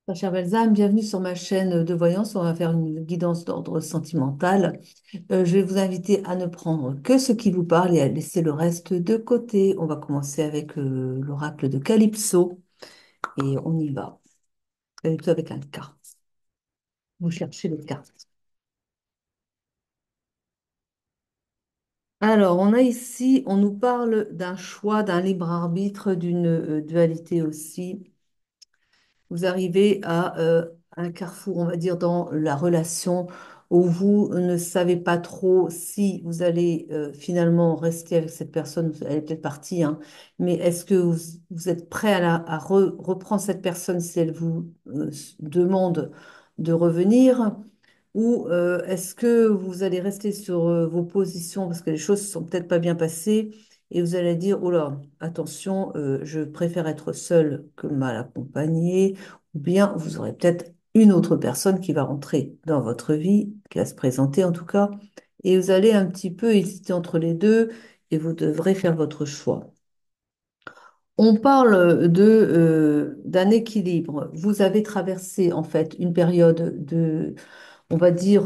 Ma chère Belzame, bienvenue sur ma chaîne de voyance. On va faire une guidance d'ordre sentimental. Je vais vous inviter à ne prendre que ce qui vous parle et à laisser le reste de côté. On va commencer avec l'oracle de Calypso et on y va. Calypso avec un K. Vous cherchez le K. Alors, on a ici, on nous parle d'un choix, d'un libre arbitre, d'une dualité aussi. Vous arrivez à un carrefour, on va dire, dans la relation où vous ne savez pas trop si vous allez finalement rester avec cette personne, elle est peut-être partie, hein, mais est-ce que vous êtes prêt à reprendre cette personne si elle vous demande de revenir? Ou est-ce que vous allez rester sur vos positions parce que les choses ne sont peut-être pas bien passées et vous allez dire, oh là, attention, je préfère être seule que mal accompagnée, ou bien vous aurez peut-être une autre personne qui va rentrer dans votre vie, qui va se présenter en tout cas, et vous allez un petit peu hésiter entre les deux et vous devrez faire votre choix. On parle d'un équilibre. Vous avez traversé en fait une période de, on va dire,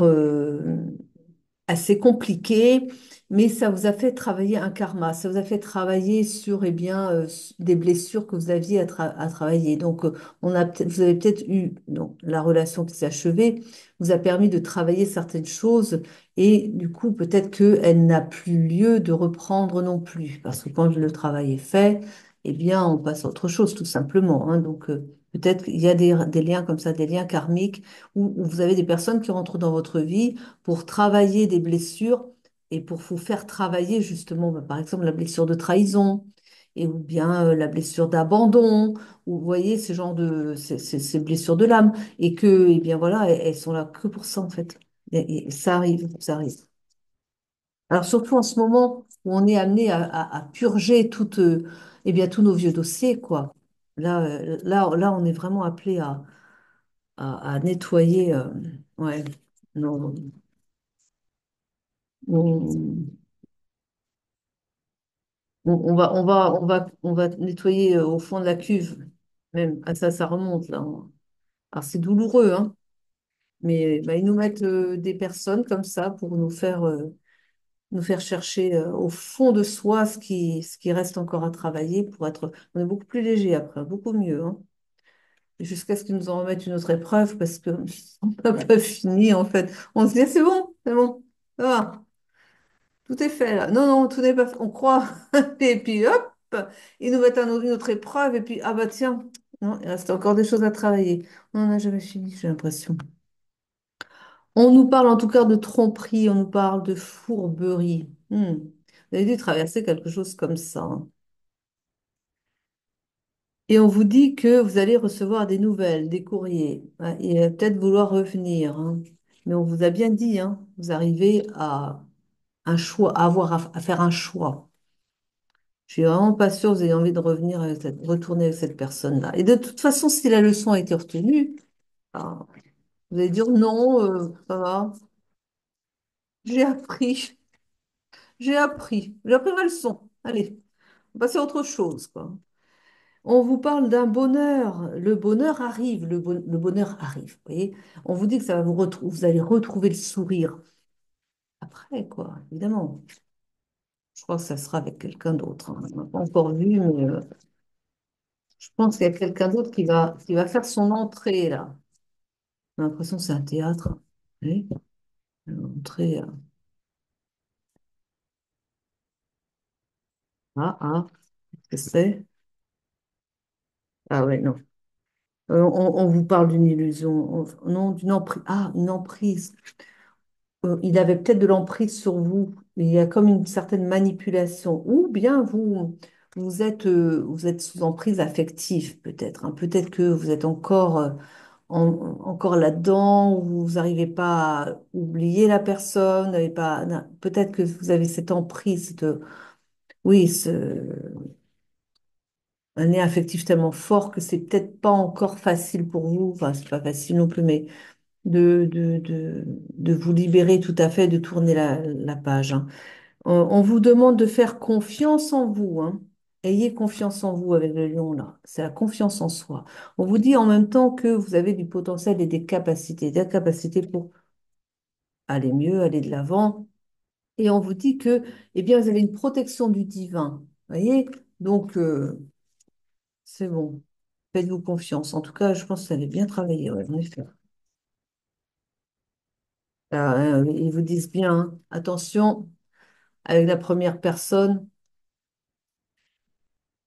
assez compliqué, mais ça vous a fait travailler un karma, ça vous a fait travailler sur eh bien, des blessures que vous aviez à travailler. Donc, vous avez peut-être eu donc, la relation qui s'est achevée, vous a permis de travailler certaines choses et du coup, peut-être qu'elle n'a plus lieu de reprendre non plus, parce que quand le travail est fait, eh bien, on passe à autre chose, tout simplement, hein. Donc, peut-être qu'il y a des liens comme ça, des liens karmiques, où vous avez des personnes qui rentrent dans votre vie pour travailler des blessures et pour vous faire travailler justement, bah, par exemple, la blessure de trahison et ou bien la blessure d'abandon, ou vous voyez ce genre de ces blessures de l'âme et que, eh bien voilà, elles sont là que pour ça en fait. Et ça arrive, ça arrive. Alors surtout en ce moment où on est amené à purger eh bien, tous nos vieux dossiers, quoi. Là, on est vraiment appelé à nettoyer, ouais, nos, nos- on va nettoyer au fond de la cuve. Même, ah, ça remonte là. Alors c'est douloureux, hein, mais bah, ils nous mettent des personnes comme ça pour nous faire chercher au fond de soi ce qui reste encore à travailler pour être. On est beaucoup plus léger après, beaucoup mieux, hein. Jusqu'à ce qu'ils nous en remettent une autre épreuve parce que on n'a pas fini en fait. On se dit, c'est bon, ça va. Tout est fait là. Non, non, tout n'est pas fait. On croit. Et puis hop, ils nous mettent une autre épreuve. Et puis, ah bah tiens, non, il reste encore des choses à travailler. On n'en a jamais fini, j'ai l'impression. On nous parle en tout cas de tromperie, on nous parle de fourberie. Vous avez dû traverser quelque chose comme ça, hein. Et on vous dit que vous allez recevoir des nouvelles, des courriers, hein, et peut-être vouloir revenir, hein. Mais on vous a bien dit, hein, vous arrivez à un choix, à faire un choix. Je suis vraiment pas sûre que vous ayez envie de retourner avec cette personne-là. Et de toute façon, si la leçon a été retenue, ah, vous allez dire non, ça va, j'ai appris, j'ai appris ma leçon. Allez, on va passer à autre chose, quoi. On vous parle d'un bonheur. Le bonheur arrive, le bonheur arrive. Vous voyez, on vous dit que ça va vous allez retrouver le sourire après, quoi, évidemment. Je crois que ça sera avec quelqu'un d'autre, hein. On n'a pas encore vu, mais je pense qu'il y a quelqu'un d'autre qui va faire son entrée, là. J'ai l'impression que c'est un théâtre. Oui, l'entrée. Qu'est-ce que c'est? Ah ouais, non. On vous parle d'une illusion. Non, d'une emprise. Ah, une emprise. Il avait peut-être de l'emprise sur vous. Il y a comme une certaine manipulation. Ou bien vous êtes sous emprise affective, peut-être, hein. Peut-être que vous êtes encore, encore là-dedans, ou vous n'arrivez pas à oublier la personne, n'avez pas, non, peut-être que vous avez cette emprise, oui, un lien affectif tellement fort que c'est peut-être pas encore facile pour vous, enfin, c'est pas facile non plus, mais de vous libérer tout à fait, de tourner la page, hein. On vous demande de faire confiance en vous, hein, Ayez confiance en vous avec le lion là. C'est la confiance en soi. On vous dit en même temps que vous avez du potentiel et des capacités pour aller mieux, aller de l'avant. Et on vous dit que, eh bien, vous avez une protection du divin. Vous voyez? Donc, c'est bon. Faites-vous confiance. En tout cas, je pense que ça allait bien travailler. Ouais, en effet. Ils vous disent bien, hein, attention, avec la première personne.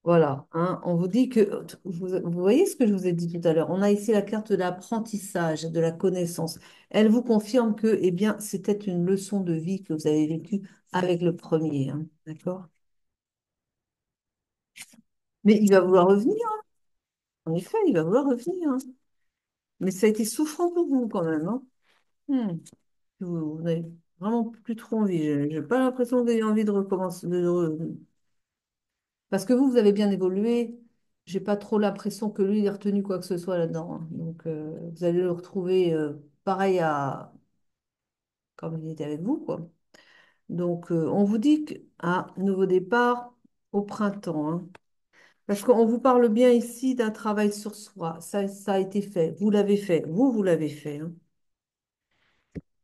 Voilà, hein, on vous dit que, vous voyez ce que je vous ai dit tout à l'heure, on a ici la carte de l'apprentissage, de la connaissance. Elle vous confirme que, eh bien, c'était une leçon de vie que vous avez vécue avec le premier, hein, d'accord? Mais il va vouloir revenir, en effet, il va vouloir revenir, hein. Mais ça a été souffrant pour vous quand même, hein. Hmm. Vous n'avez vraiment plus trop envie. J'ai pas l'impression que vous ayez envie de recommencer, parce que vous avez bien évolué. J'ai pas trop l'impression que lui il ait retenu quoi que ce soit là-dedans, hein. Donc, vous allez le retrouver pareil à comme il était avec vous, quoi. Donc, on vous dit qu'un nouveau départ au printemps, hein. Parce qu'on vous parle bien ici d'un travail sur soi. Ça a été fait. Vous l'avez fait. Vous l'avez fait, hein.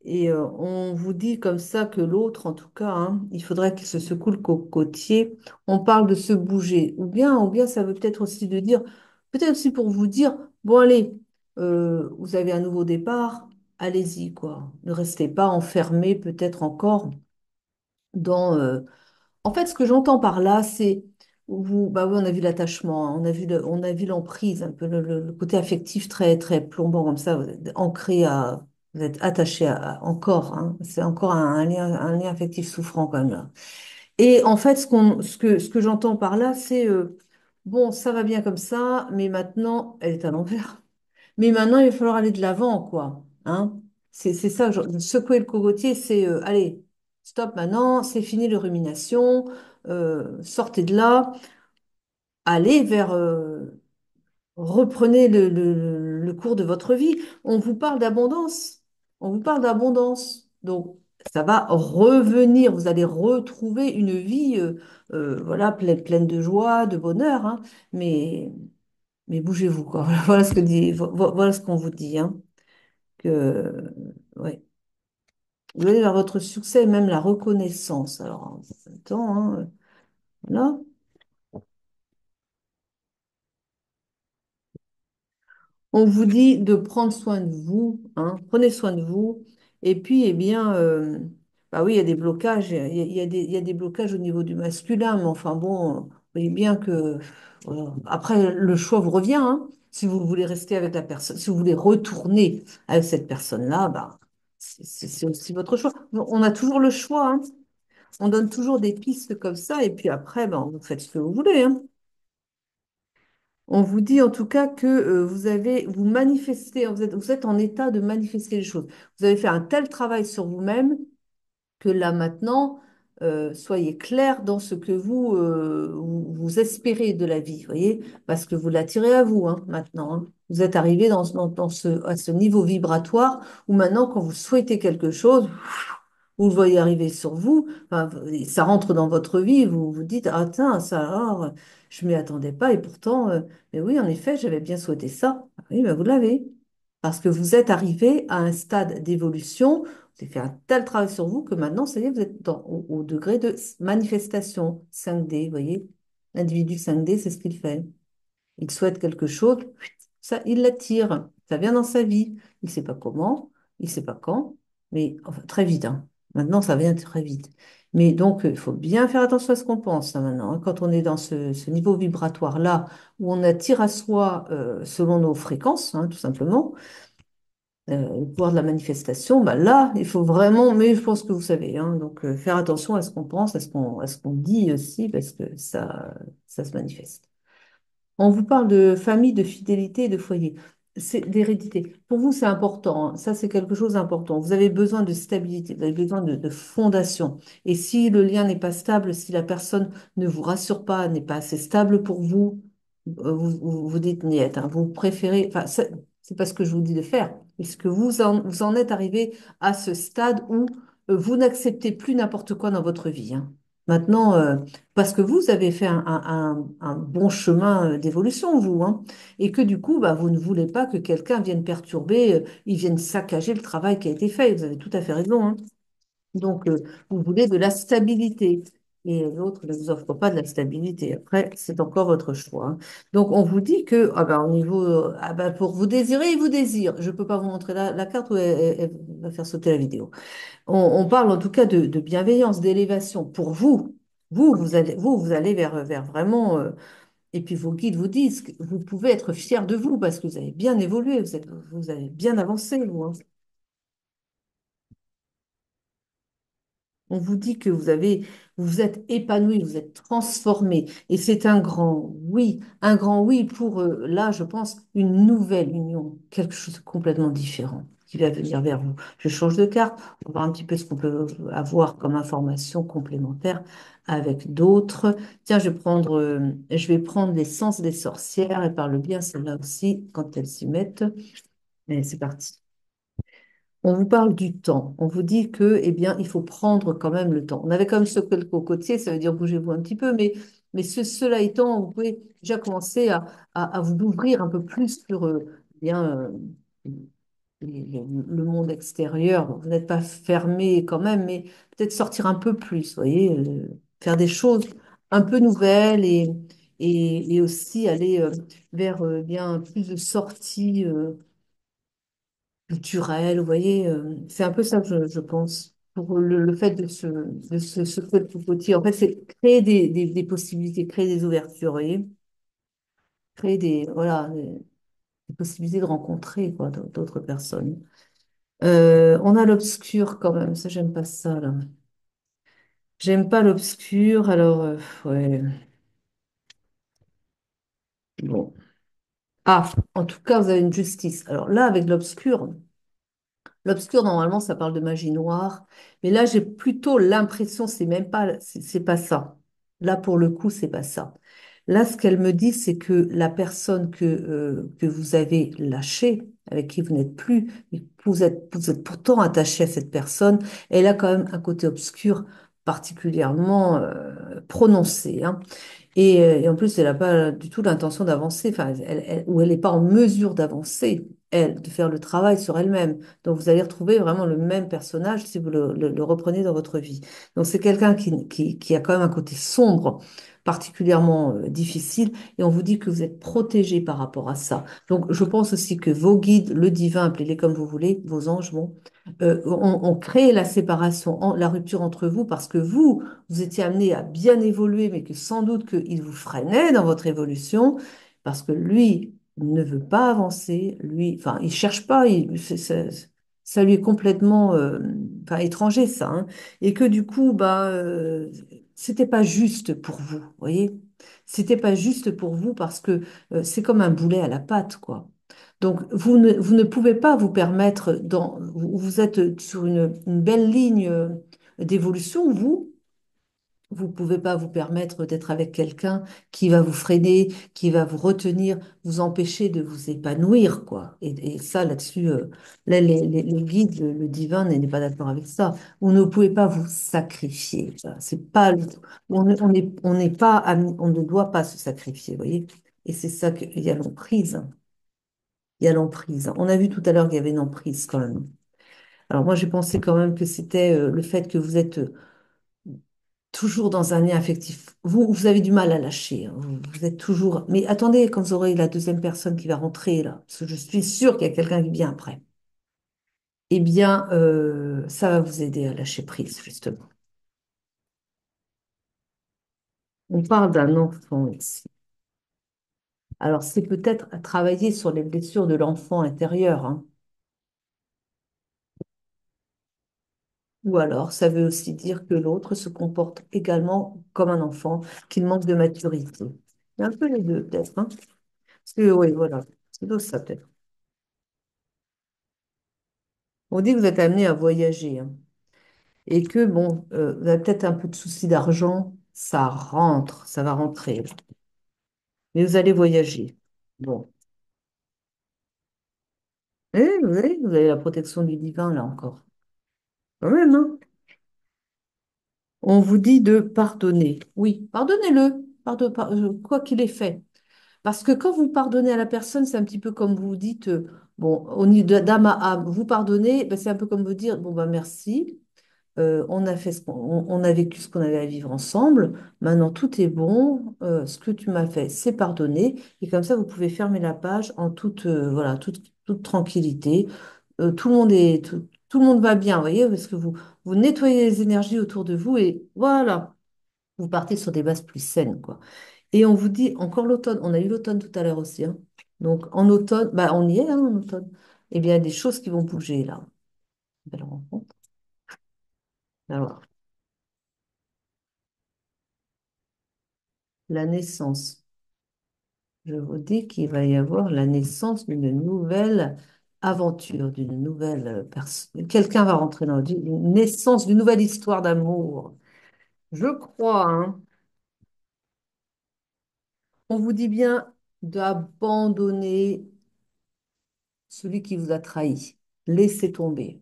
Et on vous dit comme ça que l'autre, en tout cas, hein, il faudrait qu'il se secoue le cocotier. On parle de se bouger. Ou bien ça veut peut-être aussi de dire, peut-être aussi pour vous dire, bon allez, vous avez un nouveau départ, allez-y, quoi. Ne restez pas enfermé peut-être encore dans, en fait, ce que j'entends par là, c'est vous, bah oui, on a vu l'attachement, hein, on a vu l'emprise, un peu le côté affectif très très plombant comme ça. Vous êtes ancré à, vous êtes attaché encore, hein, c'est encore un lien affectif souffrant quand même là. Et en fait, ce que j'entends par là, c'est bon, ça va bien comme ça, mais maintenant, elle est à l'envers. Mais maintenant, il va falloir aller de l'avant, quoi. Hein? C'est ça, secouer le cocotier, c'est allez, stop maintenant, c'est fini les ruminations, sortez de là, allez vers, reprenez le cours de votre vie. On vous parle d'abondance. On vous parle d'abondance. Donc, ça va revenir. Vous allez retrouver une vie voilà, pleine de joie, de bonheur, hein. Mais, mais bougez-vous, quoi. Voilà ce que dit, voilà ce qu'on vous dit, hein. Que, ouais. Vous allez vers votre succès et même la reconnaissance. Alors, en même temps, hein, voilà. On vous dit de prendre soin de vous, hein, prenez soin de vous. Et puis, eh bien, bah oui, il y a des blocages, il y a des blocages au niveau du masculin, mais enfin bon, vous voyez bien que voilà. Après, le choix vous revient, hein. Si vous voulez rester avec la personne, si vous voulez retourner avec cette personne-là, bah, c'est aussi votre choix. On a toujours le choix, hein. On donne toujours des pistes comme ça, et puis après, ben, vous faites ce que vous voulez, hein. On vous dit en tout cas que vous manifestez, vous êtes en état de manifester les choses. Vous avez fait un tel travail sur vous-même que là maintenant, soyez clair dans ce que vous espérez de la vie, voyez, parce que vous l'attirez à vous, hein, maintenant, hein. Vous êtes arrivé à ce niveau vibratoire où maintenant, quand vous souhaitez quelque chose, vous le voyez arriver sur vous, enfin, ça rentre dans votre vie, vous vous dites, ah tiens, ça alors, je m'y attendais pas, et pourtant, mais oui, en effet, j'avais bien souhaité ça. Ah oui, ben, vous l'avez. Parce que vous êtes arrivé à un stade d'évolution, vous avez fait un tel travail sur vous que maintenant, ça y est, vous êtes au degré de manifestation 5D, vous voyez. L'individu 5D, c'est ce qu'il fait. Il souhaite quelque chose, ça, il l'attire. Ça vient dans sa vie. Il ne sait pas comment, il ne sait pas quand, mais enfin, très vite, hein. Maintenant, ça vient très vite. Mais donc, il faut bien faire attention à ce qu'on pense, hein, maintenant, hein. Quand on est dans ce niveau vibratoire-là, où on attire à soi selon nos fréquences, hein, tout simplement, le pouvoir de la manifestation, bah là, il faut vraiment, mais je pense que vous savez, hein, donc faire attention à ce qu'on pense, à ce qu'on dit aussi, parce que ça se manifeste. On vous parle de famille, de fidélité et de foyer. C'est d'hérédité. Pour vous, c'est important, hein. Ça, c'est quelque chose d'important. Vous avez besoin de stabilité, vous avez besoin de fondation. Et si le lien n'est pas stable, si la personne ne vous rassure pas, n'est pas assez stable pour vous, vous dites niet, hein. Vous préférez, enfin, c'est pas ce que je vous dis de faire. Est-ce que vous en êtes arrivé à ce stade où vous n'acceptez plus n'importe quoi dans votre vie, hein? Maintenant, parce que vous avez fait un bon chemin d'évolution, vous, hein, et que du coup, bah, vous ne voulez pas que quelqu'un vienne perturber, il vienne saccager le travail qui a été fait. Vous avez tout à fait raison, hein. Donc, vous voulez de la stabilité. Et l'autre ne vous offre pas de la stabilité. Après, c'est encore votre choix, hein. Donc, on vous dit que, ah ben, au niveau, ah ben, pour vous désirer, il vous désire. Je ne peux pas vous montrer la carte où elle va faire sauter la vidéo. On parle en tout cas de bienveillance, d'élévation. Pour vous, vous allez vers vraiment, et puis vos guides vous disent que vous pouvez être fier de vous parce que vous avez bien évolué, vous avez bien avancé, vous, hein. On vous dit que vous vous êtes épanoui, vous êtes transformé. Et c'est un grand oui pour, là, je pense, une nouvelle union, quelque chose de complètement différent qui va venir vers vous. Je change de carte, on va voir un petit peu ce qu'on peut avoir comme information complémentaire avec d'autres. Tiens, je vais prendre l'essence des sorcières et par le bien, celle-là aussi, quand elles s'y mettent. Et c'est parti. On vous parle du temps. On vous dit que, eh bien, il faut prendre quand même le temps. On avait quand même ce le cocotier, ça veut dire bougez-vous un petit peu, mais cela étant, vous pouvez déjà commencer à vous ouvrir un peu plus sur bien, le monde extérieur. Vous n'êtes pas fermé quand même, mais peut-être sortir un peu plus, vous voyez, faire des choses un peu nouvelles et aussi aller vers bien plus de sorties. Culturel, vous voyez, c'est un peu ça que je pense. Pour le fait de se secouer le cocotier, en fait, c'est créer des possibilités, créer des ouvertures, vous voyez, créer voilà, des possibilités de rencontrer quoi, d'autres personnes. On a l'obscur quand même, ça, j'aime pas ça, là. J'aime pas l'obscur, alors, ouais, bon. Ah, en tout cas, vous avez une justice. Alors là, avec l'obscur, l'obscur, normalement, ça parle de magie noire. Mais là, j'ai plutôt l'impression, c'est pas ça. Là, pour le coup, c'est pas ça. Là, ce qu'elle me dit, c'est que la personne que vous avez lâchée, avec qui vous n'êtes plus, et que vous êtes pourtant attaché à cette personne, elle a quand même un côté obscur particulièrement prononcé, hein. Et en plus, elle n'a pas du tout l'intention d'avancer, enfin, ou elle n'est pas en mesure d'avancer, elle, de faire le travail sur elle-même. Donc, vous allez retrouver vraiment le même personnage si vous le reprenez dans votre vie. Donc, c'est quelqu'un qui a quand même un côté sombre, particulièrement difficile, et on vous dit que vous êtes protégé par rapport à ça. Donc, je pense aussi que vos guides, le divin, appelez-les comme vous voulez, vos anges, bon, ont créé la séparation, la rupture entre vous, parce que vous étiez amené à bien évoluer, mais que sans doute qu'il vous freinait dans votre évolution, parce que lui ne veut pas avancer, lui, enfin, il cherche pas, ça lui est complètement, enfin, étranger, ça, hein. Et que du coup, bah, c'était pas juste pour vous, voyez? C'était pas juste pour vous parce que c'est comme un boulet à la patte, quoi. Donc, vous ne pouvez pas vous permettre, vous êtes sur une belle ligne d'évolution, vous pouvez pas vous permettre d'être avec quelqu'un qui va vous freiner, qui va vous retenir, vous empêcher de vous épanouir, quoi. Et ça, là-dessus, là, les guides, le divin n'est pas d'accord avec ça. Vous ne pouvez pas vous sacrifier. Ça, c'est pas, on n'est pas, on ne doit pas se sacrifier, vous voyez. Et c'est ça qu'il y a l'emprise. Il y a l'emprise. On a vu tout à l'heure qu'il y avait une emprise quand même. Alors moi, j'ai pensé quand même que c'était le fait que vous êtes toujours dans un lien affectif. Vous avez du mal à lâcher, hein. Vous êtes toujours. Mais attendez, quand vous aurez la deuxième personne qui va rentrer là, parce que je suis sûre qu'il y a quelqu'un qui vient après, eh bien, ça va vous aider à lâcher prise, justement. On parle d'un enfant ici. Alors, c'est peut-être à travailler sur les blessures de l'enfant intérieur, hein. Ou alors, ça veut aussi dire que l'autre se comporte également comme un enfant, qu'il manque de maturité. Il y a un peu les deux, peut-être, hein. Parce que, oui, voilà. C'est tout ça, peut-être. On dit que vous êtes amené à voyager, hein, et que, bon, vous avez peut-être un peu de soucis d'argent. Ça rentre, ça va rentrer. Mais vous allez voyager. Bon. Vous avez la protection du divin, là, encore. Quand même, hein. On vous dit de pardonner. Oui, pardonnez-le, quoi qu'il ait fait. Parce que quand vous pardonnez à la personne, c'est un petit peu comme vous dites, bon, au niveau d'âme à âme, vous pardonnez, ben, c'est un peu comme vous dire, bon, ben merci. On a fait on a vécu ce qu'on avait à vivre ensemble. Maintenant, tout est bon. Ce que tu m'as fait, c'est pardonné. Et comme ça, vous pouvez fermer la page en voilà, toute tranquillité. Tout le monde va bien, vous voyez, parce que vous nettoyez les énergies autour de vous et voilà, vous partez sur des bases plus saines, quoi. Et on vous dit encore l'automne. On a eu l'automne tout à l'heure aussi, hein. Donc, en automne, bah, on y est, hein, en automne. Eh bien, il y a des choses qui vont bouger, là. Belle rencontre. Alors, la naissance. Je vous dis qu'il va y avoir la naissance d'une nouvelle aventure, d'une nouvelle personne. Quelqu'un va rentrer dans une naissance d'une nouvelle histoire d'amour. Je crois, hein. On vous dit bien d'abandonner celui qui vous a trahi. Laissez tomber.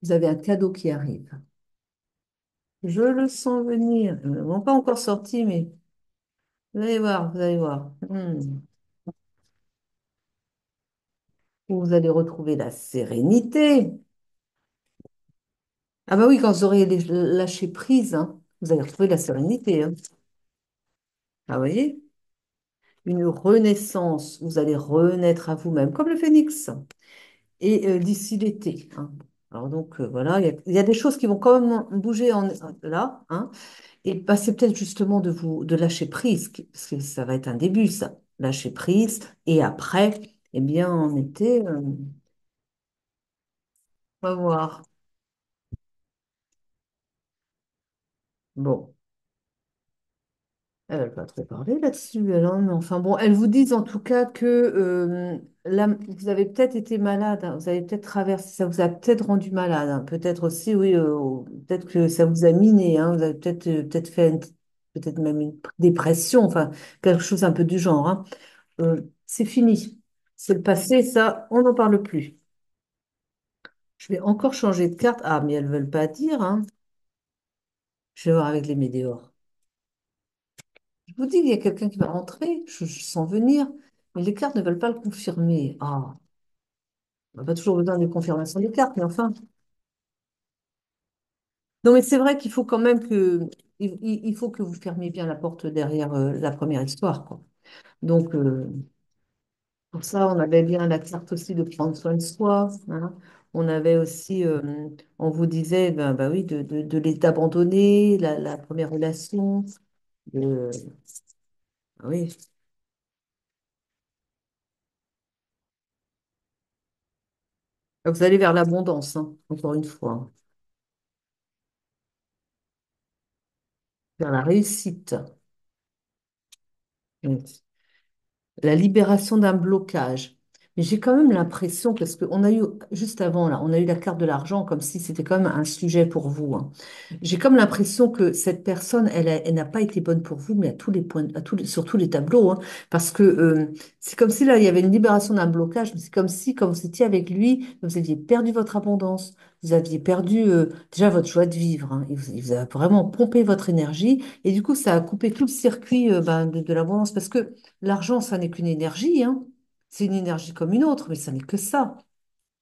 Vous avez un cadeau qui arrive. Je le sens venir. Ils ne m'ont pas encore sorti, mais vous allez voir, vous allez voir. Vous allez retrouver la sérénité. Ah bah oui, quand vous aurez lâché prise, hein, vous allez retrouver la sérénité, hein. Ah, vous voyez? Une renaissance. Vous allez renaître à vous-même, comme le phénix. Et d'ici l'été, hein. Alors donc, voilà, il y a des choses qui vont quand même bouger là, hein. Et bah, c'est peut-être justement de lâcher prise, parce que ça va être un début, ça. Lâcher prise. Et après, eh bien, en été, on va voir. Bon. Elle n'a pas trop parlé là-dessus, elle, hein, mais enfin bon, elles vous disent en tout cas que là, vous avez peut-être été malade, hein, vous avez peut-être traversé, ça vous a peut-être rendu malade, hein, peut-être aussi, oui, peut-être que ça vous a miné, hein, vous avez peut-être fait peut-être même une dépression, enfin quelque chose un peu du genre, hein. C'est fini, c'est le passé, ça, on n'en parle plus. Je vais encore changer de carte. Ah, mais elles veulent pas dire, hein. Je vais voir avec les météores. Je vous dis qu'il y a quelqu'un qui va rentrer, je sens venir, mais les cartes ne veulent pas le confirmer. Ah, on n'a pas toujours besoin de confirmation des cartes, mais enfin. Non, mais c'est vrai qu'il faut quand même il faut que vous fermiez bien la porte derrière la première histoire, quoi. Donc, pour ça, on avait bien la carte aussi de prendre soin de soi, hein. On avait aussi, on vous disait, ben, bah oui, d'abandonner la première relation. de- oui, vous allez vers l'abondance, hein, encore une fois, hein, vers la réussite. Oui. La libération d'un blocage. Mais j'ai quand même l'impression, parce qu'on a eu, juste avant, là, on a eu la carte de l'argent, comme si c'était quand même un sujet pour vous, hein. J'ai comme l'impression que cette personne, elle n'a pas été bonne pour vous, mais à tous les points, sur tous les tableaux, hein. Parce que c'est comme si là, il y avait une libération d'un blocage, mais c'est comme si, quand vous étiez avec lui, vous aviez perdu votre abondance, vous aviez perdu déjà votre joie de vivre, hein. Il vous a vraiment pompé votre énergie, et du coup, ça a coupé tout le circuit ben, de l'abondance, parce que l'argent, ça n'est qu'une énergie, hein. C'est une énergie comme une autre, mais ça n'est que ça.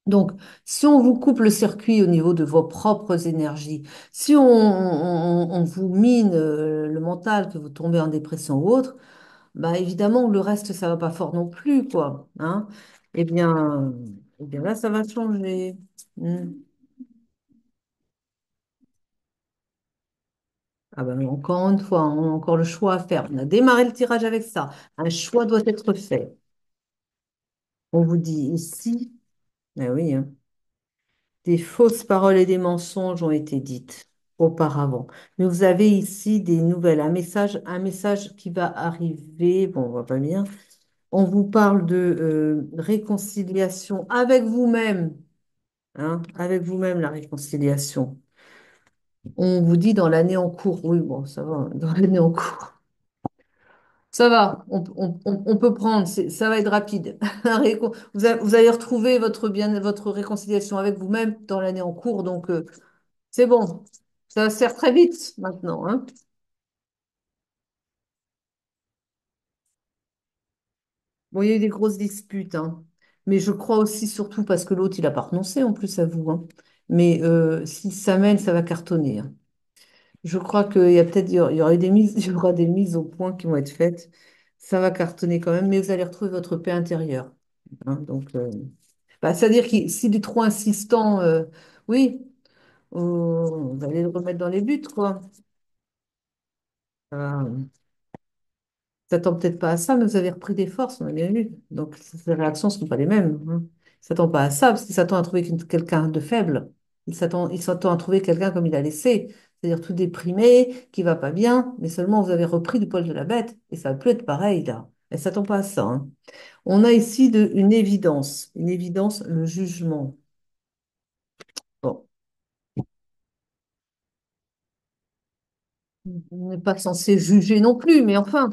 Donc, si on vous coupe le circuit au niveau de vos propres énergies, si on vous mine le mental, que vous tombez en dépression ou autre, bah évidemment, le reste, ça va pas fort non plus, quoi, hein. Eh bien, eh bien là, ça va changer. Hmm. Ah ben, encore une fois, on a encore le choix à faire. On a démarré le tirage avec ça. Un choix doit être fait. On vous dit ici, ah oui, hein. Des fausses paroles et des mensonges ont été dites auparavant. Mais vous avez ici des nouvelles, un message qui va arriver. Bon, on voit pas bien. On vous parle de réconciliation avec vous-même, hein, avec vous-même la réconciliation. On vous dit dans l'année en cours. Oui, bon, ça va, dans l'année en cours. Ça va, on peut prendre, ça va être rapide. Vous allez retrouver votre réconciliation avec vous-même dans l'année en cours, donc c'est bon. Ça va se faire très vite maintenant, hein. Bon, il y a eu des grosses disputes, hein. Mais je crois aussi, surtout parce que l'autre, il n'a pas renoncé en plus à vous, hein. Mais si ça mène, ça va cartonner, hein. Je crois qu'il y a peut-être, il y aura des mises, il y aura des mises au point qui vont être faites. Ça va cartonner quand même, mais vous allez retrouver votre paix intérieure, hein. Donc, bah, c'est-à-dire que s'il est trop insistant, oui, vous allez le remettre dans les buts, quoi. Euh, S'attend peut-être pas à ça, mais vous avez repris des forces, on a bien vu. Donc, les réactions ne sont pas les mêmes, hein. Il s'attend pas à ça, parce qu'il s'attend à trouver quelqu'un de faible. Il s'attend à trouver quelqu'un comme il a laissé, c'est-à-dire tout déprimé, qui va pas bien, mais seulement vous avez repris du poil de la bête, et ça va plus être pareil, là. Elle ne s'attend pas à ça, hein. On a ici une évidence, le jugement. Bon, on n'est pas censé juger non plus, mais enfin,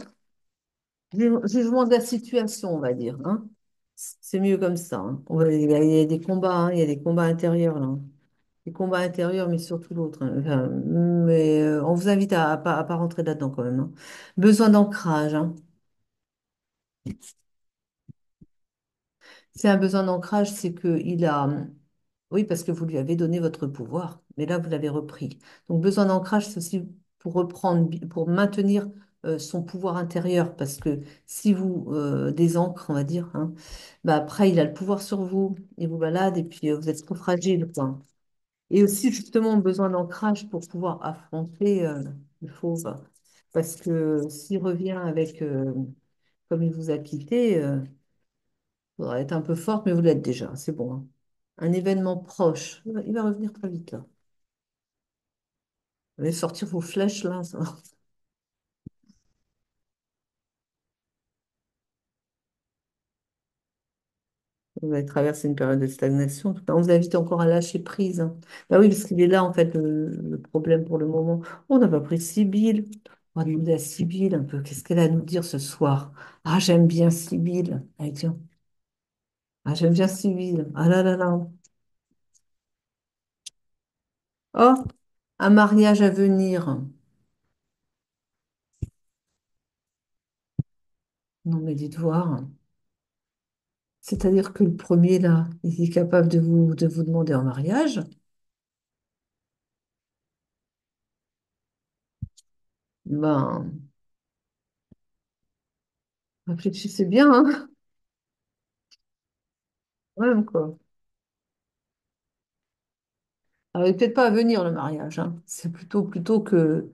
jugement de la situation, on va dire, hein. C'est mieux comme ça, hein. Il y a des combats, hein, il y a des combats intérieurs, là, hein. Des combats intérieurs, mais surtout l'autre, hein. Enfin, mais on vous invite à pas rentrer là-dedans quand même, hein. Besoin d'ancrage, hein. C'est un besoin d'ancrage, c'est qu'il a. Oui, parce que vous lui avez donné votre pouvoir, mais là, vous l'avez repris. Donc, besoin d'ancrage, c'est aussi pour reprendre, pour maintenir son pouvoir intérieur, parce que si vous désancre, on va dire, hein, bah après, il a le pouvoir sur vous, il vous balade, et puis vous êtes trop fragile, quoi. Et aussi, justement, besoin d'ancrage pour pouvoir affronter le fauve. Parce que s'il revient avec, comme il vous a quitté, il faudra être un peu forte, mais vous l'êtes déjà, c'est bon, hein. Un événement proche, il va revenir très vite, là. Vous allez sortir vos flèches, là, vous allez traverser une période de stagnation. En tout cas, on vous invite encore à lâcher prise, hein. Bah oui, parce qu'il est là, en fait, le problème pour le moment. On n'a pas pris Sibylle. On va demander à Sibylle un peu, qu'est-ce qu'elle a à nous dire ce soir? Ah, j'aime bien Sibylle. Allez, tiens. Ah, j'aime bien Sibylle. Ah là là là. Oh, un mariage à venir. Non, mais dites voir. C'est-à-dire que le premier, là, il est capable de vous demander en mariage. Ben, réfléchissez bien, hein. Ouais, quoi. Alors, il n'est peut-être pas à venir, le mariage, hein. C'est plutôt que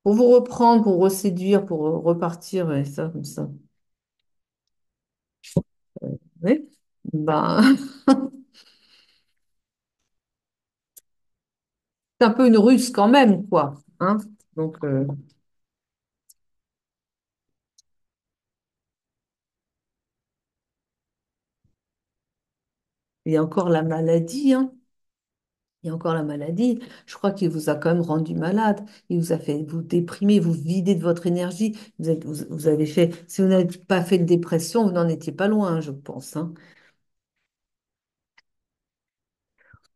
pour vous reprendre, pour reséduire, pour repartir, et ça, comme ça. Oui. Ben, c'est un peu une ruse quand même, quoi, hein. Donc, il y a encore la maladie, hein. Il y a encore la maladie. Je crois qu'il vous a quand même rendu malade. Il vous a fait vous déprimer, vous vider de votre énergie. Vous avez fait, si vous n'avez pas fait de dépression, vous n'en étiez pas loin, je pense, hein.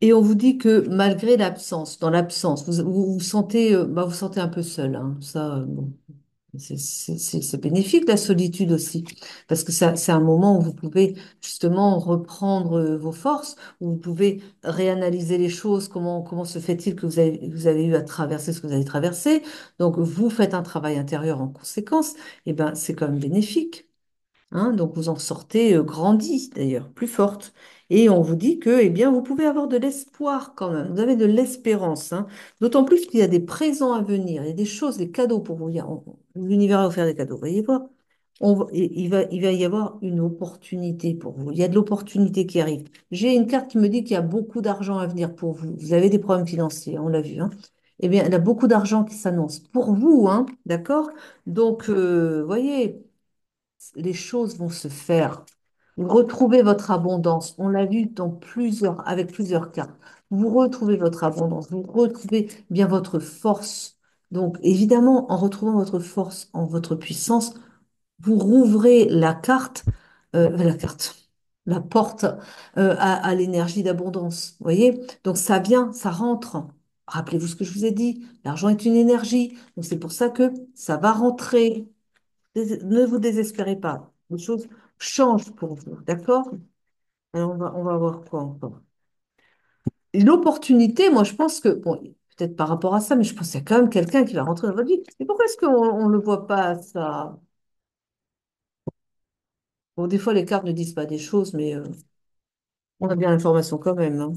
Et on vous dit que malgré l'absence, dans l'absence, vous sentez, vous sentez un peu seul, hein. Ça, bon, c'est bénéfique la solitude aussi, parce que ça, c'est un moment où vous pouvez justement reprendre vos forces, où vous pouvez réanalyser les choses, comment se fait-il que vous avez eu à traverser ce que vous avez traversé. Donc vous faites un travail intérieur en conséquence, et ben c'est quand même bénéfique, hein. Donc vous en sortez grandi d'ailleurs, plus forte. Et on vous dit que, eh bien, vous pouvez avoir de l'espoir quand même. Vous avez de l'espérance, hein. D'autant plus qu'il y a des présents à venir, il y a des choses, des cadeaux pour vous. L'univers va vous faire des cadeaux. Vous voyez pas? Il va y avoir une opportunité pour vous. Il y a de l'opportunité qui arrive. J'ai une carte qui me dit qu'il y a beaucoup d'argent à venir pour vous. Vous avez des problèmes financiers, on l'a vu, hein. Eh bien, il y a beaucoup d'argent qui s'annonce pour vous, hein, d'accord? Donc, voyez, les choses vont se faire. Vous retrouvez votre abondance. On l'a vu avec plusieurs cas. Vous retrouvez votre abondance. Vous retrouvez bien votre force. Donc, évidemment, en retrouvant votre force, en votre puissance, vous rouvrez la carte, la porte à l'énergie d'abondance. Vous voyez? Donc ça vient, ça rentre. Rappelez-vous ce que je vous ai dit. L'argent est une énergie. Donc c'est pour ça que ça va rentrer. Ne vous désespérez pas. Les choses changent pour vous. D'accord? Alors on va voir quoi encore. Et l'opportunité, moi je pense que, bon, peut-être par rapport à ça, mais je pense qu'il y a quand même quelqu'un qui va rentrer dans votre vie. Mais pourquoi est-ce qu'on ne le voit pas, ça? Bon, des fois les cartes ne disent pas des choses, mais on a bien l'information quand même, hein.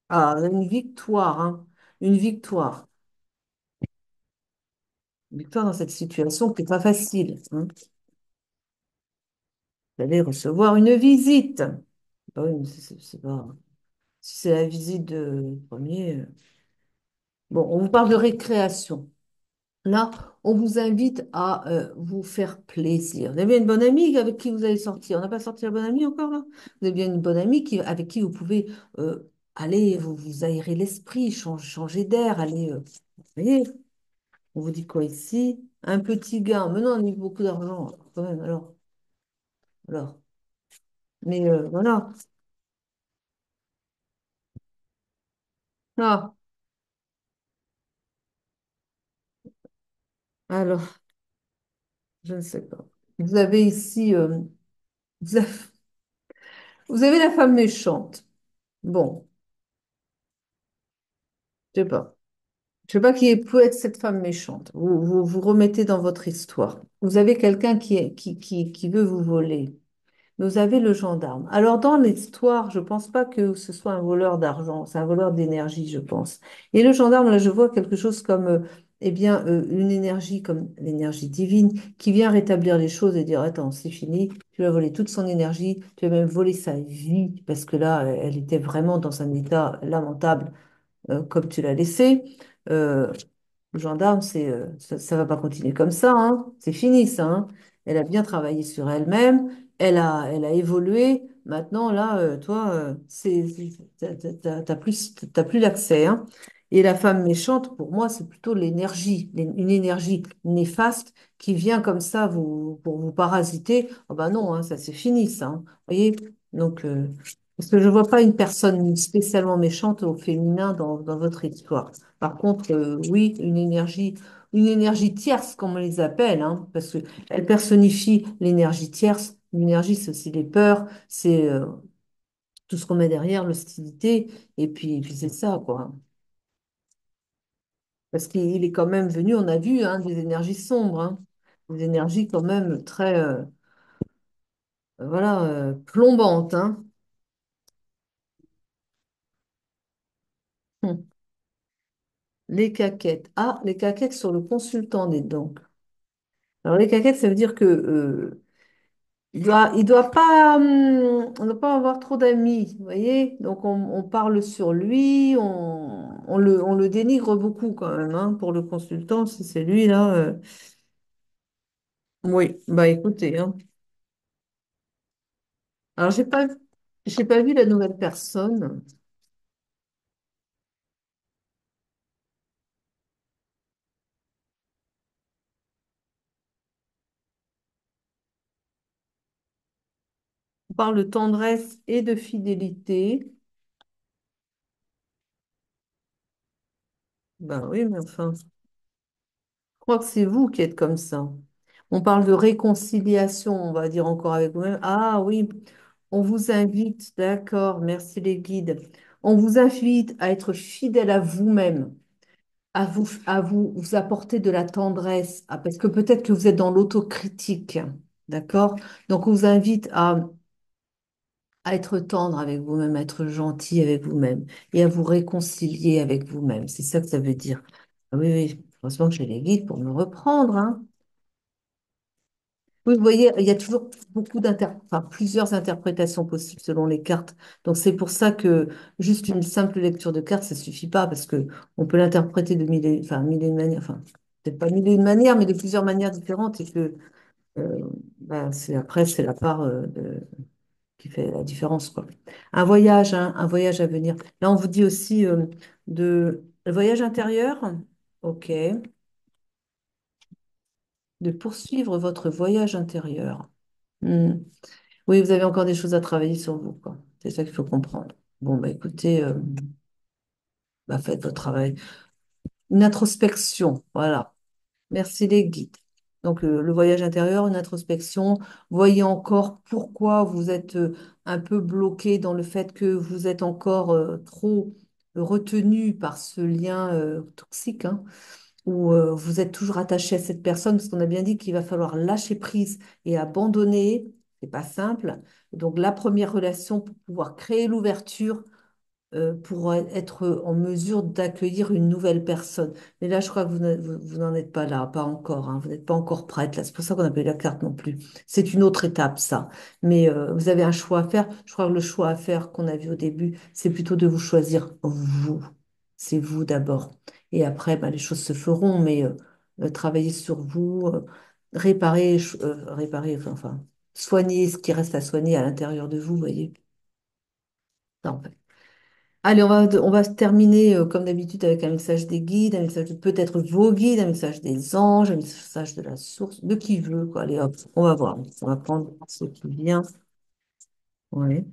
Ah, une victoire, hein. Une victoire. Une victoire dans cette situation qui n'est pas facile, hein. Vous allez recevoir une visite. Bah oui, mais c'est pas... Si c'est la visite de premier... Bon, on vous parle de récréation. Là, on vous invite à vous faire plaisir. Vous avez bien une bonne amie avec qui vous allez sortir. On n'a pas sorti la bonne amie encore là? Vous avez bien une bonne amie avec qui vous pouvez aller vous aérer l'esprit, changer d'air, aller... vous voyez, on vous dit quoi ici? Un petit gain. Mais non, on a eu beaucoup d'argent quand même. Alors. Mais voilà. Ah, alors, je ne sais pas. Vous avez ici... vous avez, vous avez la femme méchante. Bon, je sais pas. Je sais pas peut être cette femme méchante. Vous remettez dans votre histoire. Vous avez quelqu'un qui veut vous voler. Vous avez le gendarme. Alors, dans l'histoire, je pense pas que ce soit un voleur d'argent, c'est un voleur d'énergie, je pense. Et le gendarme, là, je vois quelque chose comme, eh bien, une énergie comme l'énergie divine qui vient rétablir les choses et dire, attends, c'est fini, tu as volé toute son énergie, tu as même volé sa vie, parce que là, elle était vraiment dans un état lamentable, comme tu l'as laissé. Euh, le gendarme, ça va pas continuer comme ça, hein. C'est fini, ça, hein. Elle a bien travaillé sur elle-même, elle a évolué. Maintenant, là, toi, t'as plus l'accès, hein. Et la femme méchante, pour moi, c'est plutôt l'énergie, une énergie néfaste qui vient comme ça pour vous parasiter. Oh ben non, hein, ça c'est fini, ça, hein. Vous voyez? Donc, parce que je vois pas une personne spécialement méchante au féminin dans votre histoire. Par contre, oui, une énergie tierce, comme on les appelle, hein, parce qu'elle personnifie l'énergie tierce. L'énergie, c'est aussi les peurs, c'est tout ce qu'on met derrière, l'hostilité, et puis c'est ça, quoi. Parce qu'il est quand même venu, on a vu, hein, des énergies sombres, hein, des énergies quand même très, voilà, plombantes, hein. Hum. Les caquettes. Ah, les caquettes sur le consultant, dites donc. Alors, les caquettes, ça veut dire que il doit pas, on ne doit pas avoir trop d'amis, vous voyez? Donc on parle sur lui, on le dénigre beaucoup quand même, hein, pour le consultant, si c'est lui là. Oui, bah écoutez, hein. Alors j'ai pas vu la nouvelle personne. On parle de tendresse et de fidélité. Ben oui, mais enfin, je crois que c'est vous qui êtes comme ça. On parle de réconciliation, on va dire encore avec vous-même. Ah oui, on vous invite, d'accord, merci les guides. On vous invite à être fidèle à vous-même, vous apporter de la tendresse, parce que peut-être que vous êtes dans l'autocritique, d'accord? Donc on vous invite à être tendre avec vous-même, à être gentil avec vous-même et à vous réconcilier avec vous-même. C'est ça que ça veut dire. Ah oui, oui, heureusement que j'ai les guides pour me reprendre, hein. Oui, vous voyez, il y a toujours enfin, plusieurs interprétations possibles selon les cartes. Donc c'est pour ça que juste une simple lecture de cartes, ça suffit pas parce que on peut l'interpréter de mille et une manières, enfin peut-être pas mille et une manières, mais de plusieurs manières différentes et que bah, c'est la part qui fait la différence, quoi. Un voyage, hein, un voyage à venir. Là, on vous dit aussi de le voyage intérieur, ok, de poursuivre votre voyage intérieur. Hmm. Oui, vous avez encore des choses à travailler sur vous, quoi. C'est ça qu'il faut comprendre. Bon, bah écoutez, bah, faites votre travail. Une introspection, voilà. Merci les guides. Donc, le voyage intérieur, une introspection. Voyez encore pourquoi vous êtes un peu bloqué dans le fait que vous êtes encore trop retenu par ce lien toxique, hein, où vous êtes toujours attaché à cette personne, parce qu'on a bien dit qu'il va falloir lâcher prise et abandonner. C'est pas simple. Donc, la première relation pour pouvoir créer l'ouverture pour être en mesure d'accueillir une nouvelle personne. Mais là, je crois que vous n'en êtes pas là, pas encore, hein. Vous n'êtes pas encore prête là. C'est pour ça qu'on n'a pas eu la carte non plus. C'est une autre étape, ça. Mais vous avez un choix à faire. Je crois que le choix à faire qu'on a vu au début, c'est plutôt de vous choisir vous. C'est vous d'abord. Et après, bah, les choses se feront, mais travailler sur vous, réparer, enfin, soigner ce qui reste à soigner à l'intérieur de vous, vous voyez. Non, allez, on va se terminer comme d'habitude avec un message des guides, un message de peut-être vos guides, un message des anges, un message de la source, de qui veut, quoi. Allez, hop, on va voir. On va prendre ce qui vient. Oui,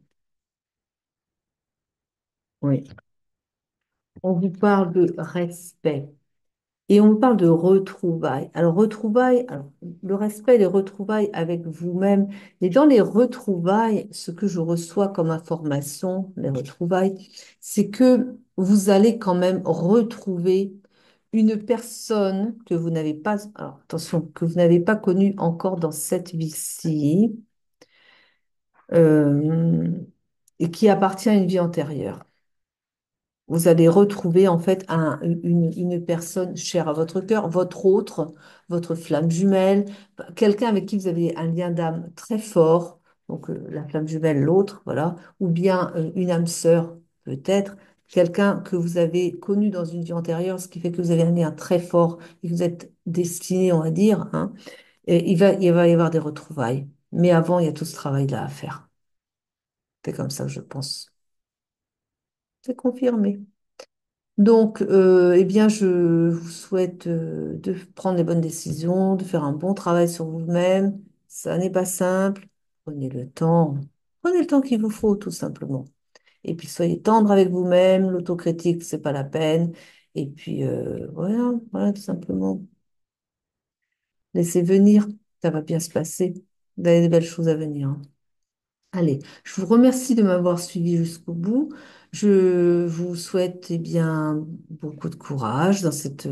oui. On vous parle de respect. Et on parle de retrouvailles. Alors, retrouvailles, alors, le respect des retrouvailles avec vous-même. Et dans les retrouvailles, ce que je reçois comme information, les retrouvailles, c'est que vous allez quand même retrouver une personne que vous n'avez pas, alors, attention, que vous n'avez pas connue encore dans cette vie-ci, euh, et qui appartient à une vie antérieure. Vous allez retrouver en fait une personne chère à votre cœur, votre autre, votre flamme jumelle, quelqu'un avec qui vous avez un lien d'âme très fort, donc la flamme jumelle, l'autre, voilà, ou bien une âme sœur, peut-être, quelqu'un que vous avez connu dans une vie antérieure, ce qui fait que vous avez un lien très fort et que vous êtes destiné, on va dire, hein, et il va y avoir des retrouvailles. Mais avant, il y a tout ce travail-là à faire. C'est comme ça que je pense. C'est confirmé. Donc, eh bien, je vous souhaite de prendre les bonnes décisions, de faire un bon travail sur vous-même. Ça n'est pas simple. Prenez le temps. Prenez le temps qu'il vous faut, tout simplement. Et puis, soyez tendre avec vous-même. L'autocritique, c'est pas la peine. Et puis, voilà, voilà, tout simplement. Laissez venir. Ça va bien se passer. Vous avez des belles choses à venir, hein. Allez, je vous remercie de m'avoir suivi jusqu'au bout. Je vous souhaite eh bien beaucoup de courage dans cette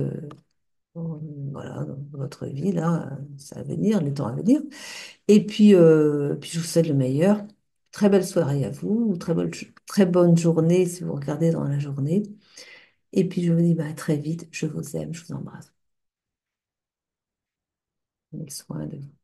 voilà dans votre vie là, ça va venir, les temps à venir. Et puis je vous souhaite le meilleur. Très belle soirée à vous, très bonne journée si vous regardez dans la journée. Et puis je vous dis bah, à très vite. Je vous aime, je vous embrasse. Prenez soin de vous.